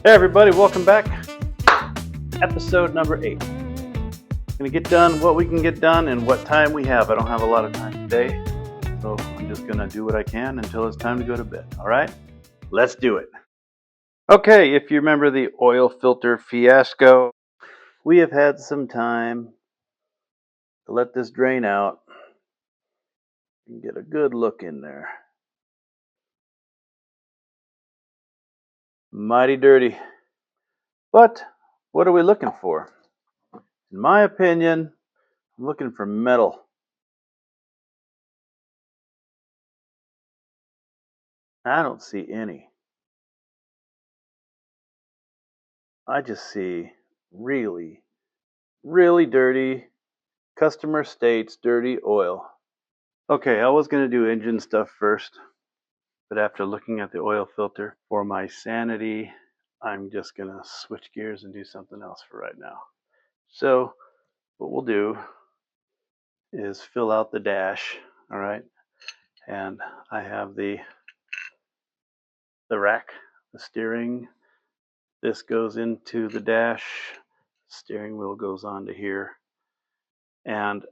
Hey everybody, welcome back. Episode number 8. Gonna get done what we can get done and what time we have. I don't have a lot of time today, so I'm just gonna do what I can until it's time to go to bed. Alright? Let's do it. Okay, if you remember the oil filter fiasco, we have had some time to let this drain out and get a good look in there. Mighty dirty. But what are we looking for? In my opinion, I'm looking for metal. I don't see any. I just see really, really dirty, customer states dirty oil. Okay, I was going to do engine stuff first, but after looking at the oil filter, for my sanity, I'm just going to switch gears and do something else for right now. So, what we'll do is fill out the dash, all right? And I have the rack, the steering. This goes into the dash. Steering wheel goes onto here. And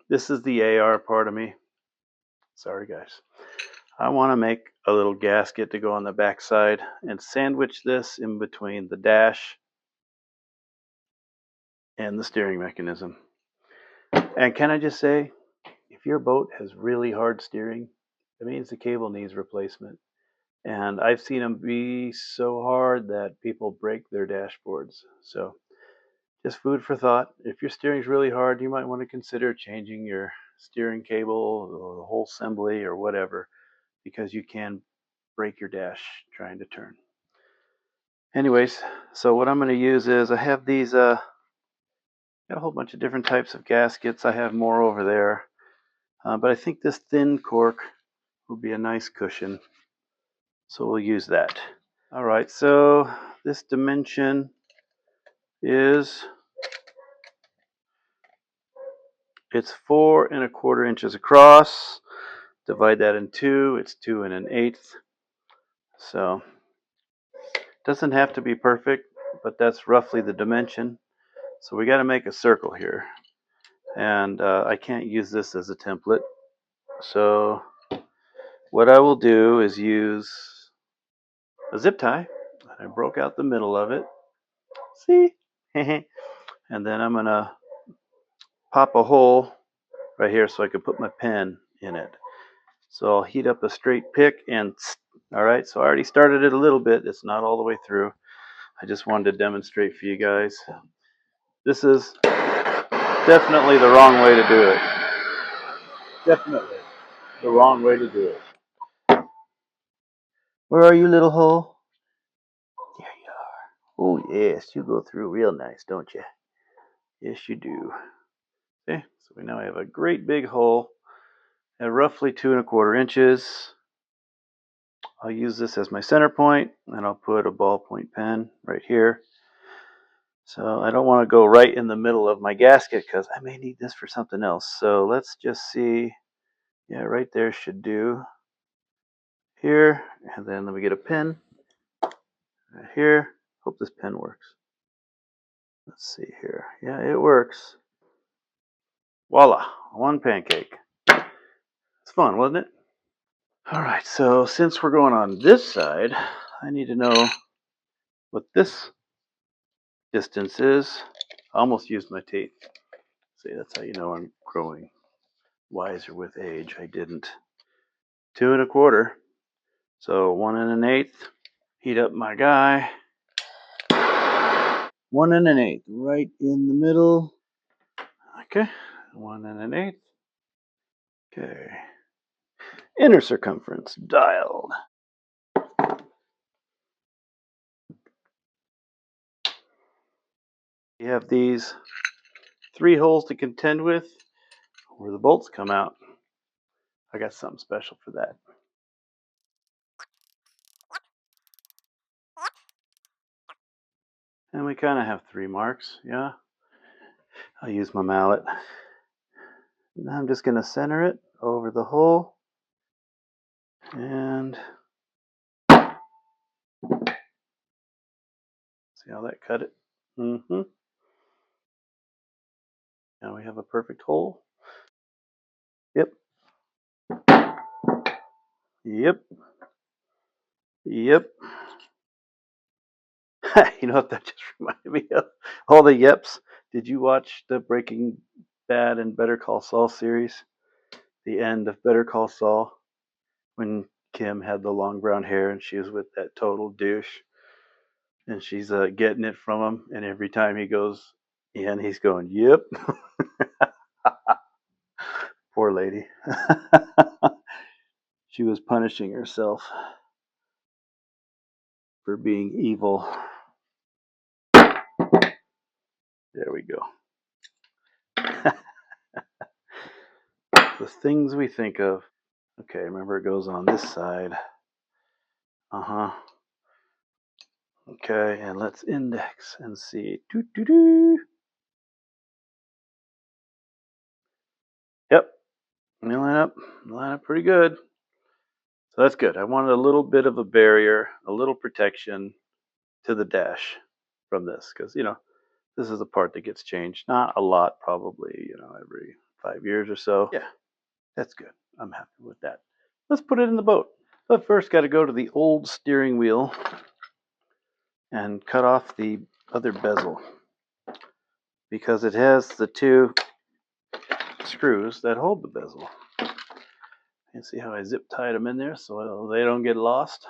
this is the AR part of me. Sorry, guys. I want to make a little gasket to go on the back side and sandwich this in between the dash and the steering mechanism. And can I just say, if your boat has really hard steering, it means the cable needs replacement. And I've seen them be so hard that people break their dashboards. So just food for thought. If your steering's really hard, you might want to consider changing your steering cable or the whole assembly or whatever, because you can break your dash trying to turn. Anyways, so what I'm going to use is I have these, got a whole bunch of different types of gaskets. I have more over there, but I think this thin cork will be a nice cushion, so we'll use that. All right, so this dimension is, it's 4¼ inches across. Divide that in 2, it's 2 1/8. So it doesn't have to be perfect, but that's roughly the dimension. So we got to make a circle here. And I can't use this as a template. So what I will do is use a zip tie. I broke out the middle of it. See? And then I'm going to pop a hole right here so I can put my pen in it. So I'll heat up a straight pick and, all right, so I already started it a little bit. It's not all the way through. I just wanted to demonstrate for you guys. This is definitely the wrong way to do it. Definitely the wrong way to do it. Where are you, little hole? There you are. Oh, yes, you go through real nice, don't you? Yes, you do. Okay, so we now have a great big hole at roughly 2 1/4 inches. I'll use this as my center point, and I'll put a ballpoint pen right here. So I don't want to go right in the middle of my gasket because I may need this for something else. So let's just see. Yeah, right there should do. Here, and then let me get a pen right here. Hope this pen works. Let's see here. Yeah, it works. Voila, one pancake. It's fun, wasn't it? All right, so since we're going on this side, I need to know what this distance is. I almost used my tape. See, that's how you know I'm growing wiser with age. I didn't. 2 1/4. So 1 1/8. Heat up my guy. 1 1/8, right in the middle. Okay, 1 1/8. Okay. Inner circumference dialed. You have these 3 holes to contend with where the bolts come out. I got something special for that. And we kind of have 3 marks, yeah. I'll use my mallet. Now I'm just going to center it over the hole. And See how that cut it? Mm-hmm. Now we have a perfect hole. Yep. Yep. Yep. You know what that just reminded me of? All the yeps. Did you watch the Breaking Bad and Better Call Saul series? The end of Better Call Saul, when Kim had the long brown hair and she was with that total douche, and she's getting it from him, and every time he goes in, he's going, "Yep." Poor lady. She was punishing herself for being evil. There we go. The things we think of. Okay, remember it goes on this side. Uh-huh. Okay, and let's index and see. Doo-doo-doo. Yep, they line up pretty good. So that's good. I wanted a little bit of a barrier, a little protection to the dash from this, because this is the part that gets changed. Not a lot, probably every 5 years or so. Yeah, that's good. I'm happy with that. Let's put it in the boat. But first, got to go to the old steering wheel and cut off the other bezel, because it has the two screws that hold the bezel. You see how I zip tied them in there so they don't get lost?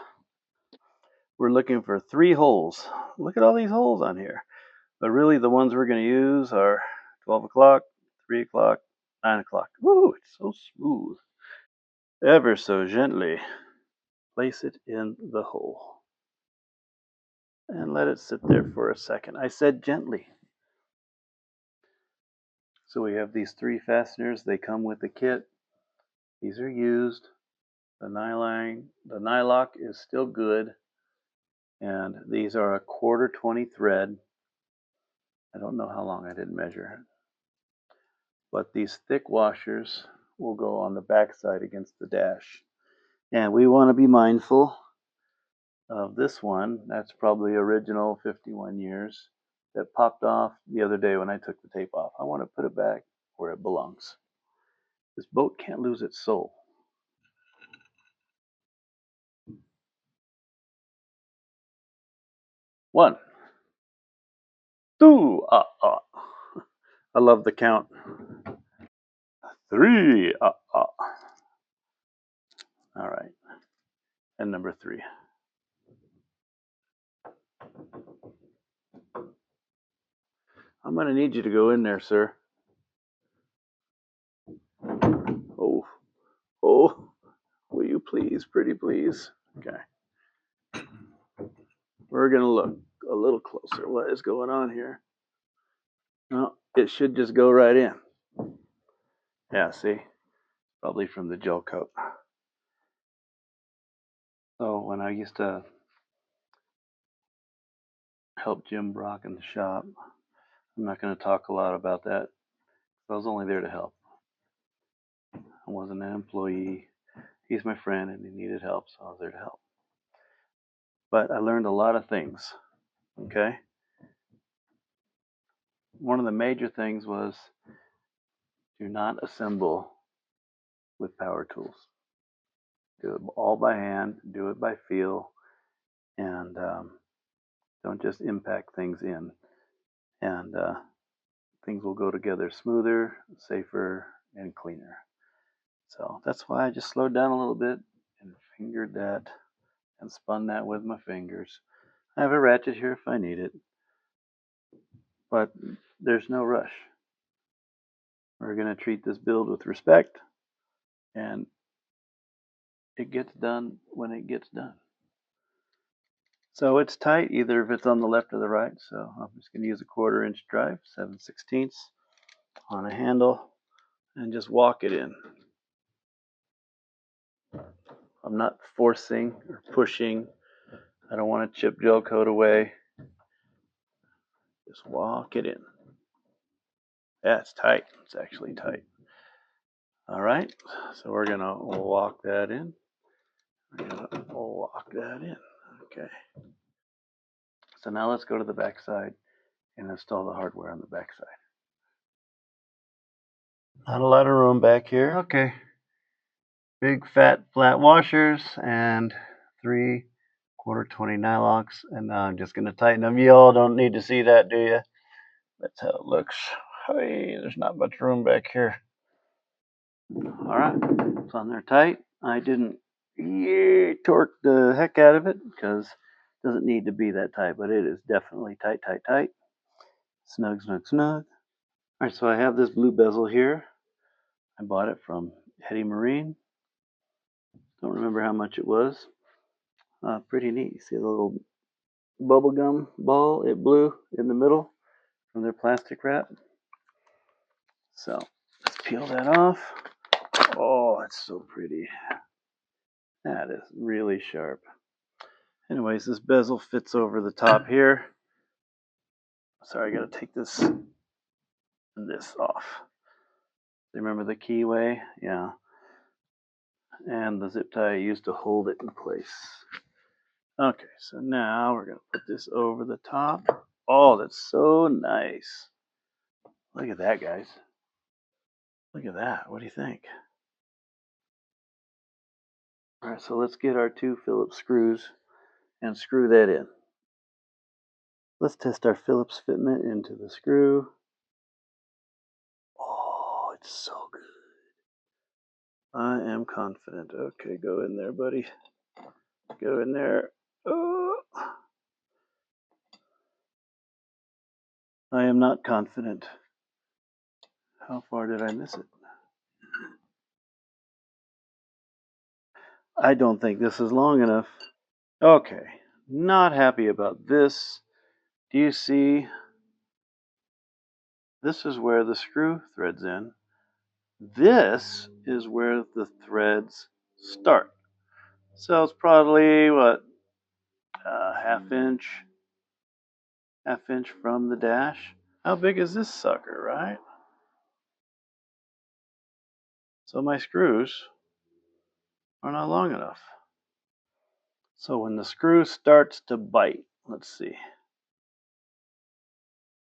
We're looking for 3 holes. Look at all these holes on here. But really the ones we're going to use are 12 o'clock, 3 o'clock, 9 o'clock. Woo, it's so smooth. Ever so gently place it in the hole. And let it sit there for a second. I said gently. So we have these 3 fasteners. They come with the kit. These are used. The nylock is still good. And these are a 1/4 thread. I don't know how long, I didn't measure. But these thick washers will go on the backside against the dash. And we want to be mindful of this one. That's probably original 51 years. That popped off the other day when I took the tape off. I want to put it back where it belongs. This boat can't lose its soul. One, two, I love the count. 3, All right. And number 3. I'm going to need you to go in there, sir. Oh, oh, will you please, pretty please? Okay. We're going to look a little closer. What is going on here? No, it should just go right in. Yeah, see? Probably from the gel coat. So when I used to help Jim Brock in the shop, I'm not going to talk a lot about that. I was only there to help. I wasn't an employee. He's my friend and he needed help, so I was there to help. But I learned a lot of things, okay? One of the major things was do not assemble with power tools. Do it all by hand, do it by feel, and don't just impact things in. And things will go together smoother, safer, and cleaner. So that's why I just slowed down a little bit and fingered that and spun that with my fingers. I have a ratchet here if I need it, but there's no rush. We're going to treat this build with respect, and it gets done when it gets done. So it's tight either if it's on the left or the right. So I'm just going to use a 1/4 inch drive, 7/16 on a handle, and just walk it in. I'm not forcing or pushing. I don't want to chip gel coat away. Just walk it in. Yeah, it's tight. It's actually tight. All right, so we're going to walk that in. We're going to walk that in. Okay. So now let's go to the back side and install the hardware on the back side. Not a lot of room back here. Okay. Big fat flat washers and 3 1/4 20 nylocks, and now I'm just going to tighten them. You all don't need to see that, do you? That's how it looks. Hey, there's not much room back here. All right, it's on there tight. I didn't torque the heck out of it because it doesn't need to be that tight, but it is definitely tight, tight, tight. Snug, snug, snug. All right, so I have this blue bezel here. I bought it from Eddie Marine. Don't remember how much it was. Pretty neat. You see the little bubblegum ball? It blew in the middle from their plastic wrap. So let's peel that off. Oh, it's so pretty. That is really sharp. Anyways, this bezel fits over the top here. Sorry, I gotta take this off. Remember the keyway? Yeah. And the zip tie I used to hold it in place. Okay, so now we're gonna put this over the top. Oh, that's so nice. Look at that, guys. Look at that. What do you think? All right, so let's get our 2 Phillips screws and screw that in. Let's test our Phillips fitment into the screw. Oh, it's so good. I am confident. Okay, go in there, buddy. Go in there. Oh. I am not confident. How far did I miss it? I don't think this is long enough. Okay, not happy about this. Do you see? This is where the screw threads in. This is where the threads start. So it's probably what, half inch from the dash. How big is this sucker, right? So my screws are not long enough. So when the screw starts to bite, let's see.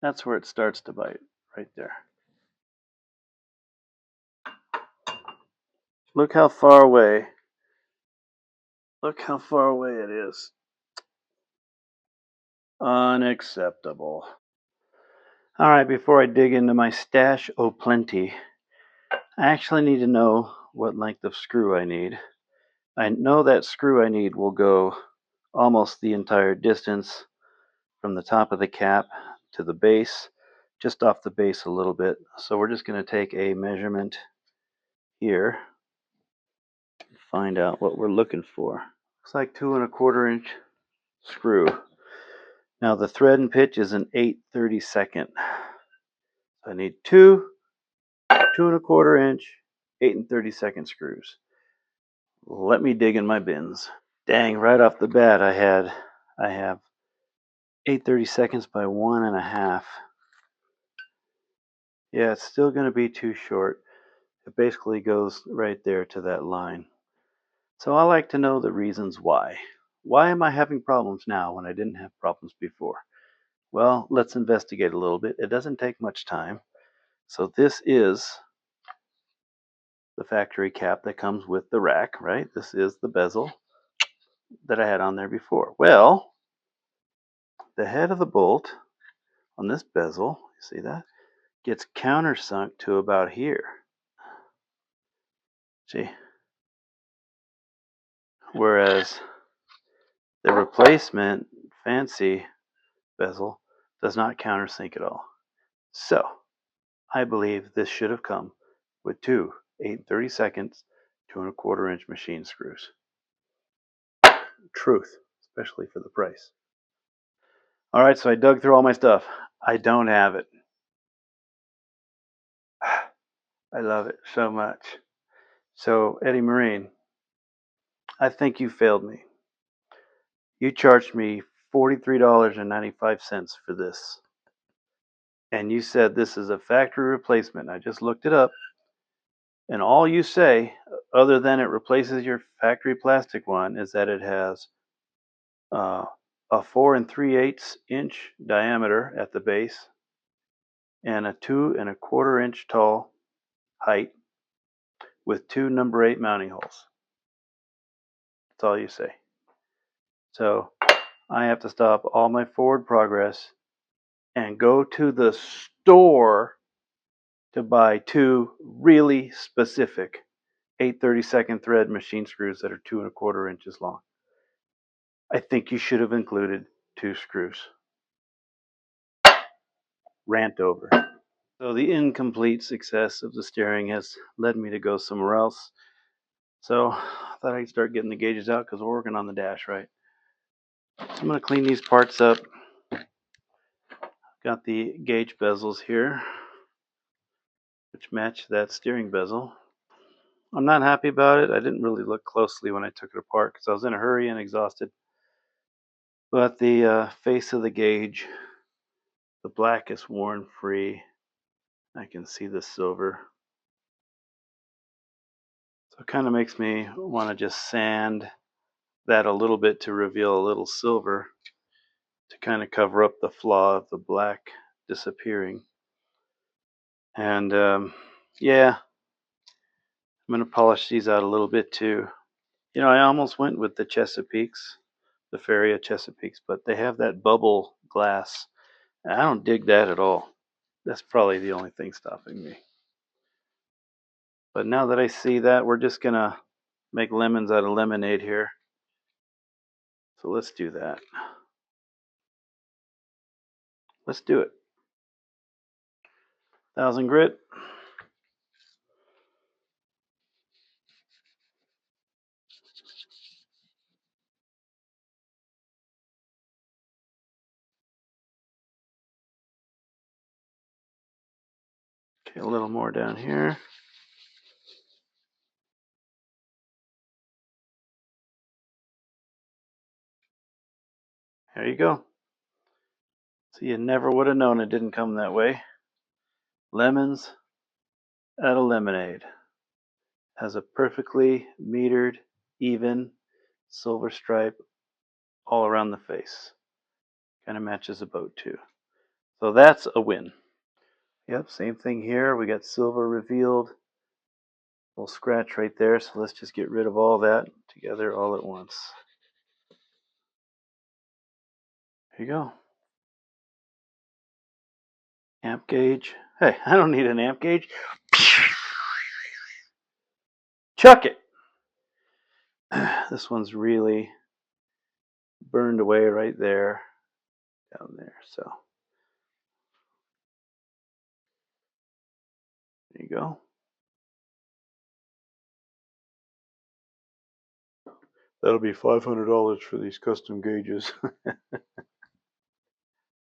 That's where it starts to bite, right there. Look how far away. Look how far away it is. Unacceptable. All right, before I dig into my stash plenty, I actually need to know what length of screw I need. I know that screw I need will go almost the entire distance from the top of the cap to the base, just off the base a little bit. So we're just going to take a measurement here and find out what we're looking for. Looks like 2 1/4 inch screw. Now the thread and pitch is an 8/32. I need 2 1/4 inch 8/32 screws. Let me dig in my bins. Dang, right off the bat I have 8/32 by 1.5. Yeah, it's still going to be too short. It basically goes right there to that line. So I like to know the reasons why. Why am I having problems now when I didn't have problems before? Well, let's investigate a little bit. It doesn't take much time. So this is the factory cap that comes with the rack, right? This is the bezel that I had on there before. Well, the head of the bolt on this bezel, you see that, gets countersunk to about here. See? Whereas the replacement fancy bezel does not countersink at all. So, I believe this should have come with 2 8/32 2 1/4 inch machine screws. Truth, especially for the price. All right, so I dug through all my stuff. I don't have it. I love it so much. So, Eddie Marine, I think you failed me. You charged me $43.95 for this. And you said this is a factory replacement. I just looked it up. And all you say, other than it replaces your factory plastic one, is that it has a 4 3/8 inch diameter at the base and a 2 1/4 inch tall height with 2 number 8 mounting holes. That's all you say. So I have to stop all my forward progress and go to the store to buy 2 really specific 8/32 thread machine screws that are 2 1/4 inches long. I think you should have included 2 screws. Rant over. So the incomplete success of the steering has led me to go somewhere else. So I thought I'd start getting the gauges out because we're working on the dash, right? So I'm going to clean these parts up. Got the gauge bezels here, which match that steering bezel. I'm not happy about it. I didn't really look closely when I took it apart because I was in a hurry and exhausted. But the face of the gauge, the black is worn free. I can see the silver. So it kind of makes me want to just sand that a little bit to reveal a little silver to kind of cover up the flaw of the black disappearing. And yeah, I'm going to polish these out a little bit too. You know, I almost went with the Chesapeakes, the Feria Chesapeakes, but they have that bubble glass. And I don't dig that at all. That's probably the only thing stopping me. But now that I see that, we're just going to make lemons out of lemonade here. So let's do that. Let's do it. 1000 grit. Okay, a little more down here. There you go. So you never would have known it didn't come that way. Lemons out of lemonade. Has a perfectly metered, even silver stripe all around the face. Kind of matches the boat too. So that's a win. Yep, same thing here. We got silver revealed. Little scratch right there. So let's just get rid of all that together all at once. Here you go. Amp gauge. Hey, I don't need an amp gauge. Chuck it. This one's really burned away right there, down there. So there you go. That'll be $500 for these custom gauges.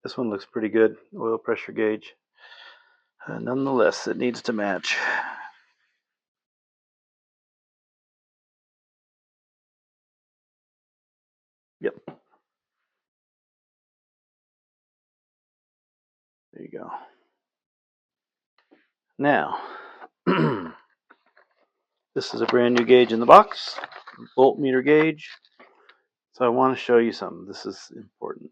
This one looks pretty good, oil pressure gauge. Nonetheless, it needs to match. Yep. There you go. Now, this is a brand new gauge in the box, voltmeter gauge. So I want to show you something. This is important.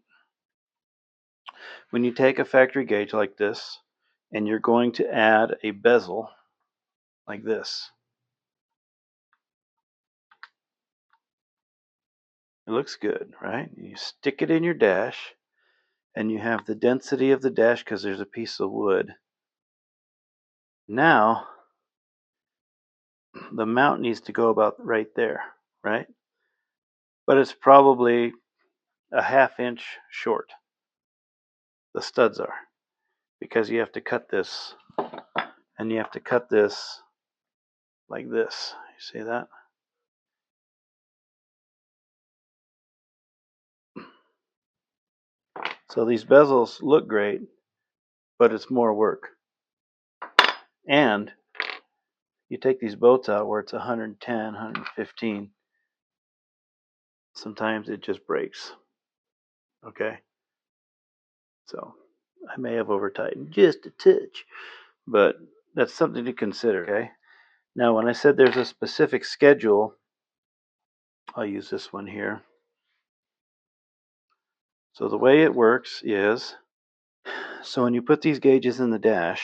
When you take a factory gauge like this, and you're going to add a bezel like this, it looks good, right? You stick it in your dash, and you have the density of the dash because there's a piece of wood. Now, the mount needs to go about right there, right? But it's probably a ½ inch short. The studs are, because you have to cut this, and you have to cut this like this. You see that? So these bezels look great, but it's more work. And you take these boats out where it's 110, 115, sometimes it just breaks. Okay? So I may have over tightened just a touch, but that's something to consider. Okay? Now, when I said there's a specific schedule, I'll use this one here. So the way it works is, so when you put these gauges in the dash,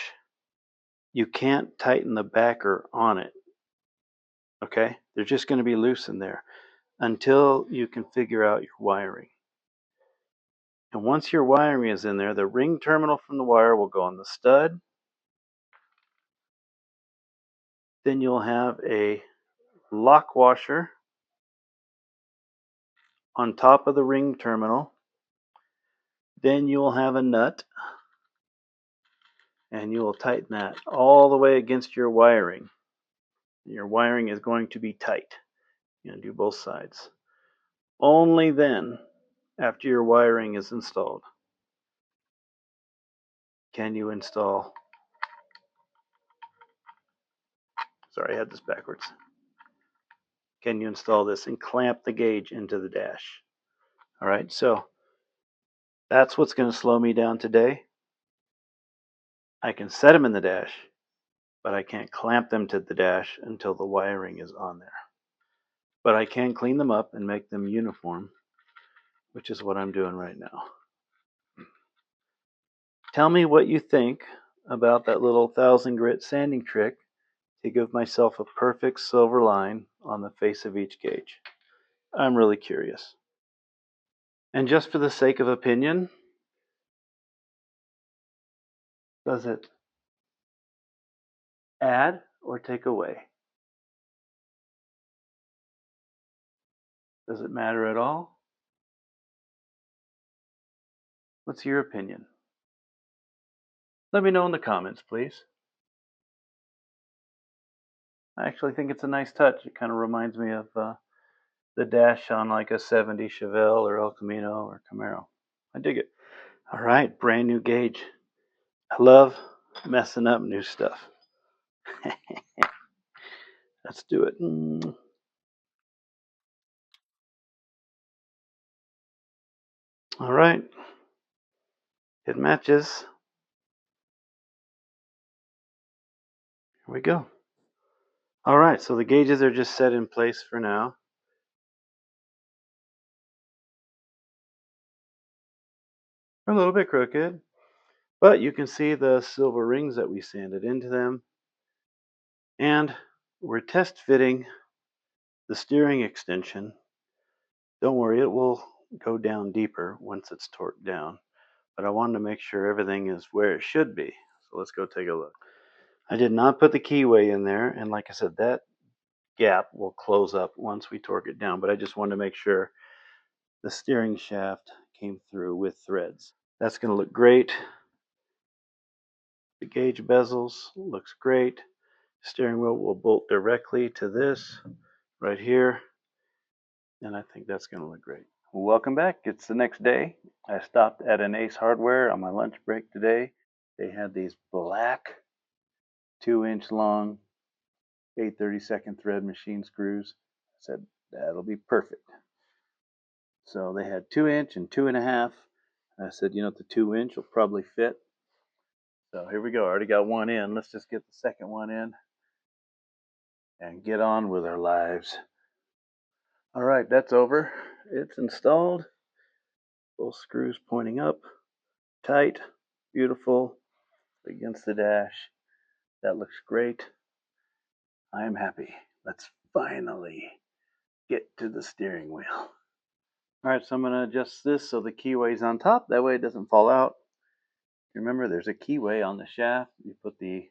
you can't tighten the backer on it. Okay? They're just going to be loose in there until you can figure out your wiring. And once your wiring is in there, the ring terminal from the wire will go on the stud. Then you'll have a lock washer on top of the ring terminal. Then you'll have a nut, and you will tighten that all the way against your wiring. Your wiring is going to be tight. You're going to do both sides. Only then, after your wiring is installed, can you install. Sorry, I had this backwards. Can you install this and clamp the gauge into the dash? All right, so that's what's going to slow me down today. I can set them in the dash, but I can't clamp them to the dash until the wiring is on there. But I can clean them up and make them uniform, which is what I'm doing right now. Tell me what you think about that little 1000 grit sanding trick to give myself a perfect silver line on the face of each gauge. I'm really curious. And just for the sake of opinion, does it add or take away? Does it matter at all? What's your opinion? Let me know in the comments, please. I actually think it's a nice touch. It kind of reminds me of the dash on like a 70 Chevelle or El Camino or Camaro. I dig it. All right, brand new gauge. I love messing up new stuff. Let's do it. All right. It matches. Here we go. All right, so the gauges are just set in place for now. They're a little bit crooked, but you can see the silver rings that we sanded into them. And we're test fitting the steering extension. Don't worry, it will go down deeper once it's torqued down. But I wanted to make sure everything is where it should be. So let's go take a look. I did not put the keyway in there, and like I said, that gap will close up once we torque it down, but I just wanted to make sure the steering shaft came through with threads. That's going to look great. The gauge bezels looks great. Steering wheel will bolt directly to this right here, and I think that's going to look great. Well, welcome back. It's the next day. I stopped at an Ace Hardware on my lunch break today. They had these black 2-inch long 8/32 thread machine screws. I said, that'll be perfect. So they had 2-inch and 2.5. I said, the 2-inch will probably fit. So here we go. I already got one in. Let's just get the second one in and get on with our lives. All right, that's over. It's installed. Both screws pointing up, tight, beautiful, against the dash. That looks great. I am happy. Let's finally get to the steering wheel. All right, so I'm going to adjust this so the keyway's on top. That way it doesn't fall out. Remember, there's a keyway on the shaft. You put the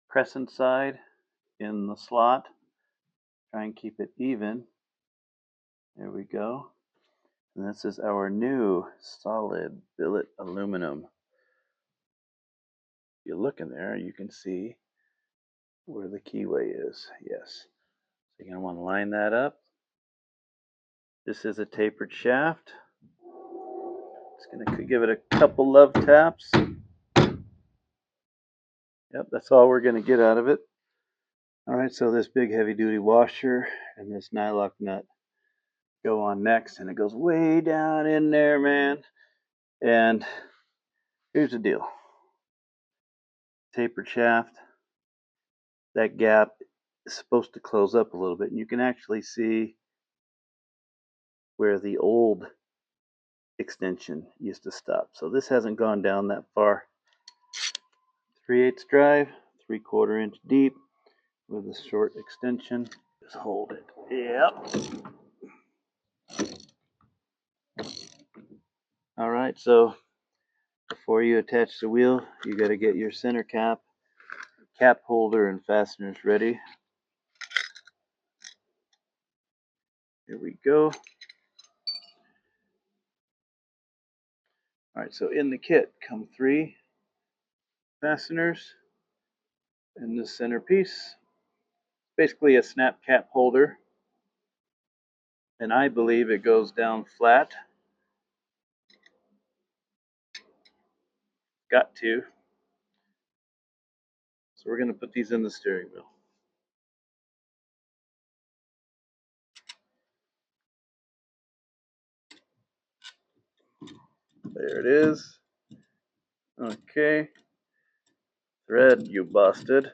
crescent side in the slot. Try and keep it even. There we go. And this is our new solid billet aluminum. If you look in there, you can see where the keyway is. Yes. So you're going to want to line that up. This is a tapered shaft. It's going to give it a couple love taps. Yep, that's all we're going to get out of it. All right, so this big heavy duty washer and this nylock nut go on next, and it goes way down in there, man. And here's the deal. Tapered shaft, that gap is supposed to close up a little bit, and you can actually see where the old extension used to stop. So this hasn't gone down that far. 3/8 drive, 3/4 inch deep with a short extension. Just hold it. Yep. All right, so before you attach the wheel, you got to get your center cap holder and fasteners ready. Here we go. All right, so in the kit come 3 fasteners and the center piece. Basically a snap cap holder, and I believe it goes down flat. Got to. So we're going to put these in the steering wheel. There it is. Okay. Thread, you busted.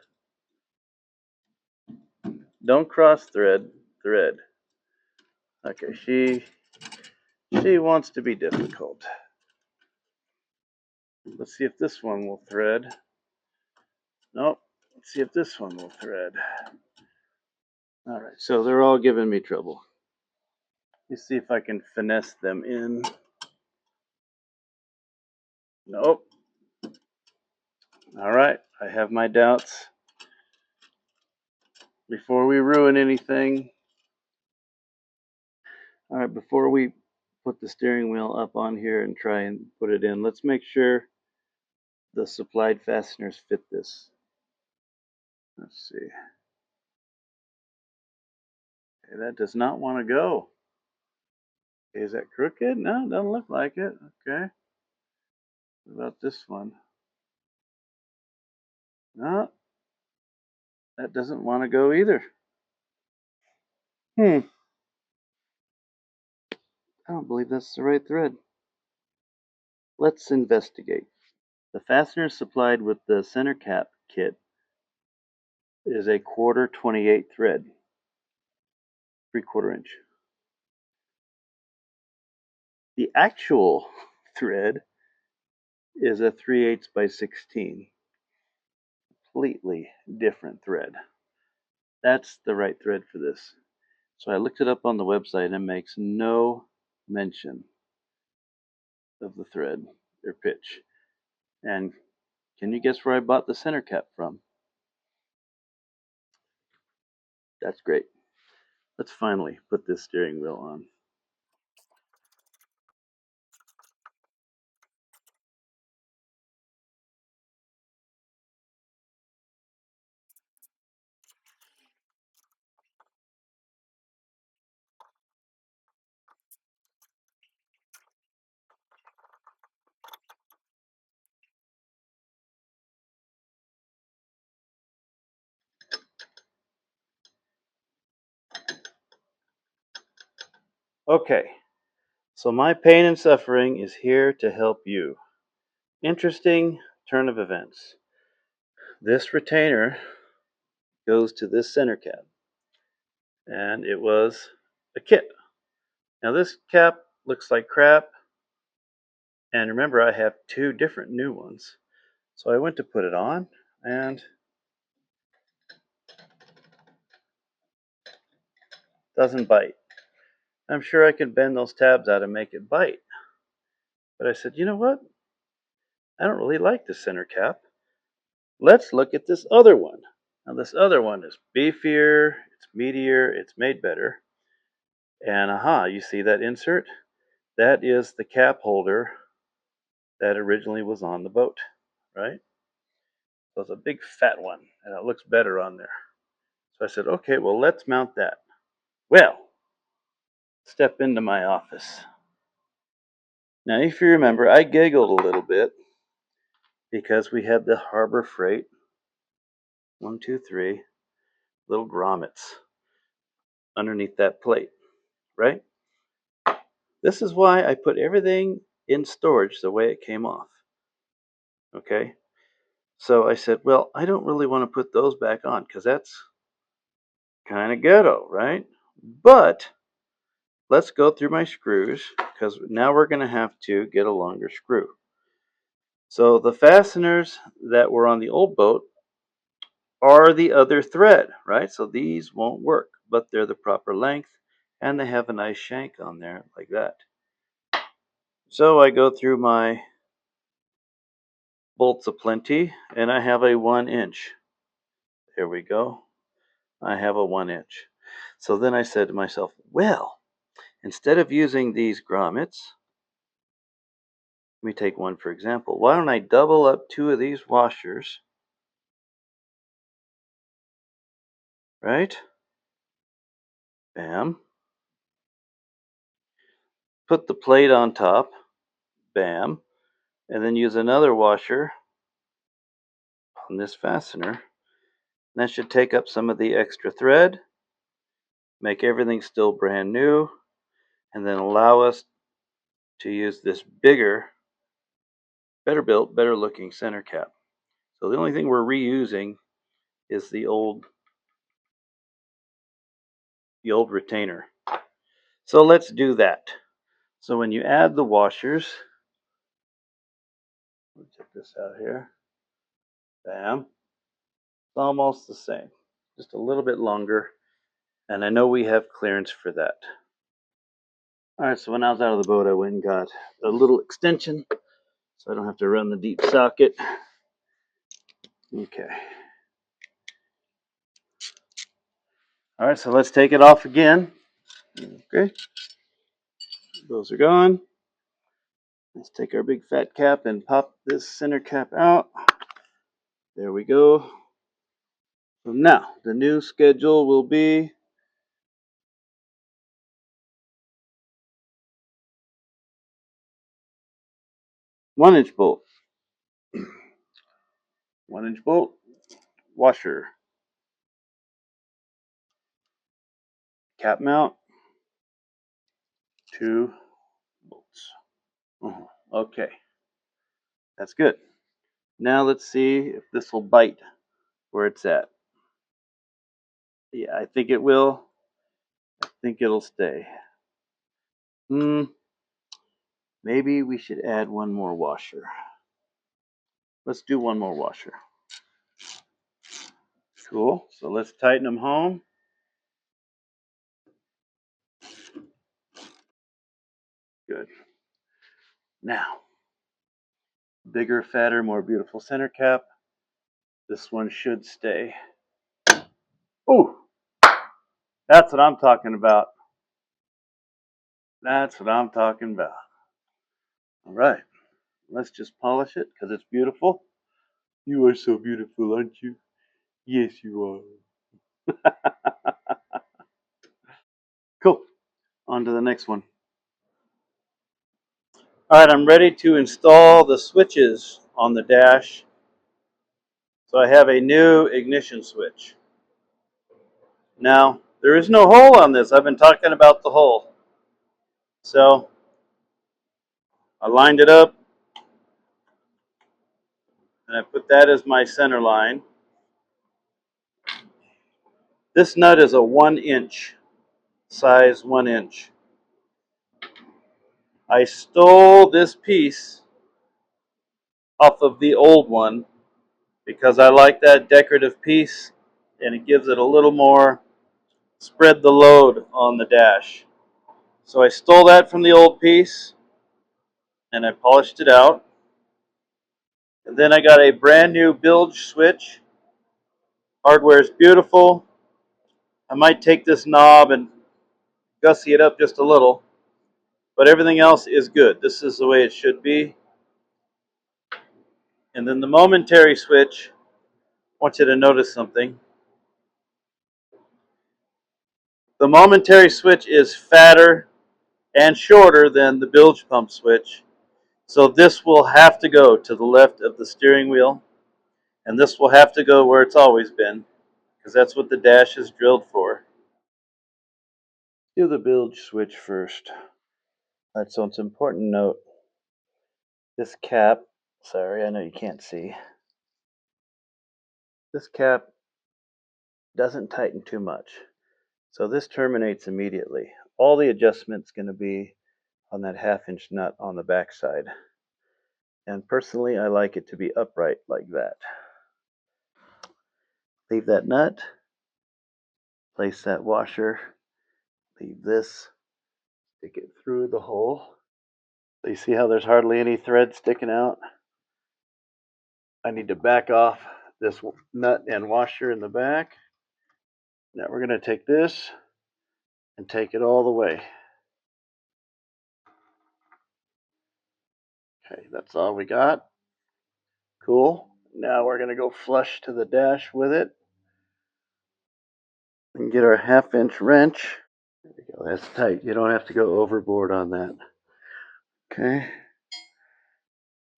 Don't cross thread. Thread. Okay, she wants to be difficult. Let's see if this one will thread. Nope. Let's see if this one will thread. All right, so they're all giving me trouble. Let's see if I can finesse them in. Nope. All right, I have my doubts. Before we ruin anything, all right, before we put the steering wheel up on here and try and put it in, let's make sure the supplied fasteners fit this. Let's see. Okay, that does not want to go. Is that crooked? No, doesn't look like it. Okay. What about this one? No, that doesn't want to go either. I don't believe that's the right thread. Let's investigate. The fastener supplied with the center cap kit is a 1/4 28 thread, 3/4 inch. The actual thread is a 3/8 by 16. Completely different thread. That's the right thread for this. So I looked it up on the website and it makes no mention of the thread or pitch. And can you guess where I bought the center cap from? That's great. Let's finally put this steering wheel on. Okay, so my pain and suffering is here to help you. Interesting turn of events. This retainer goes to this center cap, and it was a kit. Now this cap looks like crap, and remember I have 2 different new ones. So I went to put it on, and doesn't bite. I'm sure I could bend those tabs out and make it bite. But I said, you know what? I don't really like the center cap. Let's look at this other one. Now this other one is beefier, it's meatier, it's made better. And aha, you see that insert? That is the cap holder that originally was on the boat, right? So it's a big fat one, and it looks better on there. So I said, okay, well, let's mount that. Well, step into my office. Now, if you remember, I giggled a little bit because we had the Harbor Freight 1, 2, 3 little grommets underneath that plate, right? This is why I put everything in storage the way it came off. Okay? So I said, well, I don't really want to put those back on because that's kind of ghetto, right? But let's go through my screws because now we're going to have to get a longer screw. So the fasteners that were on the old boat are the other thread, right? So these won't work, but they're the proper length and they have a nice shank on there like that. So I go through my bolts aplenty and I have a 1-inch. There we go. I have a 1-inch. So then I said to myself, well, instead of using these grommets, let me take one for example. Why don't I double up 2 of these washers, right? Bam. Put the plate on top, bam, and then use another washer on this fastener. That should take up some of the extra thread, make everything still brand new, and then allow us to use this bigger, better built, better looking center cap. So the only thing we're reusing is the old retainer. So let's do that. So when you add the washers, let's check this out here. Bam. It's almost the same, just a little bit longer. And I know we have clearance for that. All right, so when I was out of the boat, I went and got a little extension so I don't have to run the deep socket. Okay. All right, so let's take it off again. Okay. Those are gone. Let's take our big fat cap and pop this center cap out. There we go. So now, the new schedule will be one-inch bolt. 1-inch bolt, washer, cap mount, 2 bolts. Okay, that's good. Now let's see if this will bite where it's at. Yeah, I think it will. I think it'll stay. Maybe we should add one more washer. Let's do one more washer. Cool. So let's tighten them home. Good. Now, bigger, fatter, more beautiful center cap. This one should stay. Ooh, that's what I'm talking about. That's what I'm talking about. All right, let's just polish it because it's beautiful. You are so beautiful, aren't you? Yes, you are. Cool. On to the next one. All right, I'm ready to install the switches on the dash. So I have a new ignition switch. Now, there is no hole on this. I've been talking about the hole. So I lined it up and I put that as my center line. This nut is a 1-inch, size 1-inch. I stole this piece off of the old one because I like that decorative piece and it gives it a little more spread the load on the dash. So I stole that from the old piece and I polished it out. And then I got a brand new bilge switch. Hardware is beautiful. I might take this knob and gussy it up just a little, but everything else is good. This is the way it should be. And then the momentary switch, I want you to notice something. The momentary switch is fatter and shorter than the bilge pump switch. So this will have to go to the left of the steering wheel, and this will have to go where it's always been, because that's what the dash is drilled for. Do the bilge switch first. All right, so it's an important note. This cap, sorry, I know you can't see. This cap doesn't tighten too much. So this terminates immediately. All the adjustment's going to be on that 1/2 inch nut on the back side. And personally, I like it to be upright like that. Leave that nut, place that washer, leave this, stick it through the hole. So you see how there's hardly any thread sticking out? I need to back off this nut and washer in the back. Now we're going to take this and take it all the way. Okay, that's all we got. Cool. Now we're going to go flush to the dash with it and get our 1/2 inch wrench. There we go. That's tight. You don't have to go overboard on that. Okay.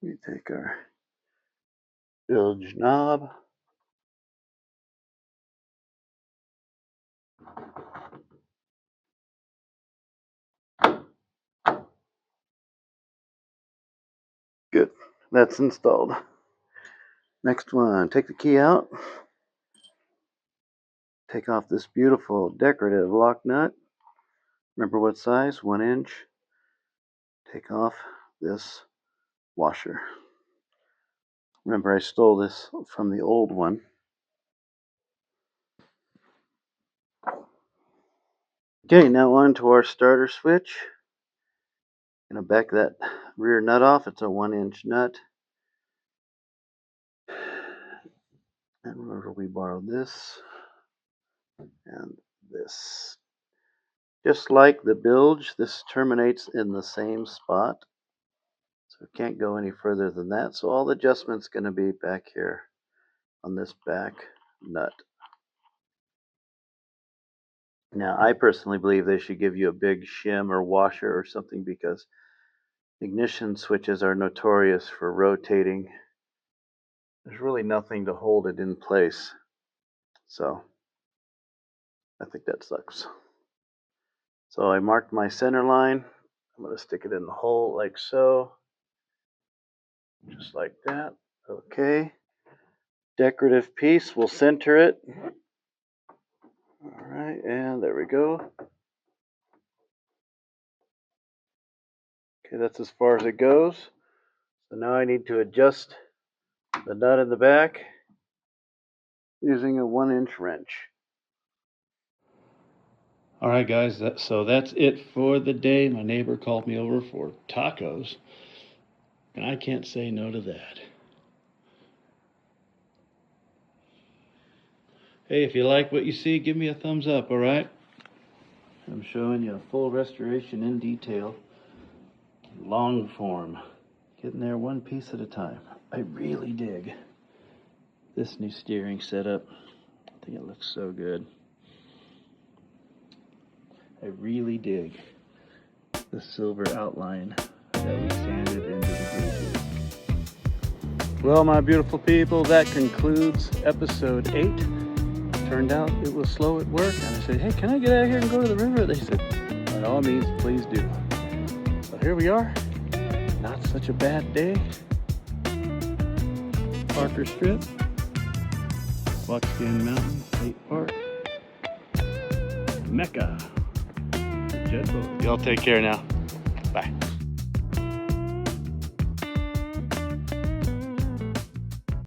We take our bilge knob. Good. That's installed. Next one, take the key out. Take off this beautiful decorative lock nut. Remember what size? 1 inch. Take off this washer. Remember I stole this from the old one. Okay, now on to our starter switch. I'm going to back that rear nut off. It's a 1 inch nut. And remember we borrowed this and this. Just like the bilge, this terminates in the same spot. So it can't go any further than that. So all the adjustment's going to be back here on this back nut. Now, I personally believe they should give you a big shim or washer or something because ignition switches are notorious for rotating. There's really nothing to hold it in place. So I think that sucks. So I marked my center line. I'm going to stick it in the hole like so. Just like that. Okay. Decorative piece, we'll center it. All right, and there we go. Okay, that's as far as it goes. So now I need to adjust the nut in the back using a 1 inch wrench. All right, guys, so that's it for the day. My neighbor called me over for tacos, and I can't say no to that. Hey, if you like what you see, give me a thumbs up, all right? I'm showing you a full restoration in detail, long form, getting there one piece at a time. I really dig this new steering setup. I think it looks so good. I really dig the silver outline that we sanded into the greases. Well, my beautiful people, that concludes episode 8. Turned out it was slow at work, and I said, hey, can I get out of here and go to the river? They said, by all means, please do. So here we are. Not such a bad day. Parker Strip, Buckskin Mountain State Park, Mecca. Jet boat. Y'all take care now. Bye.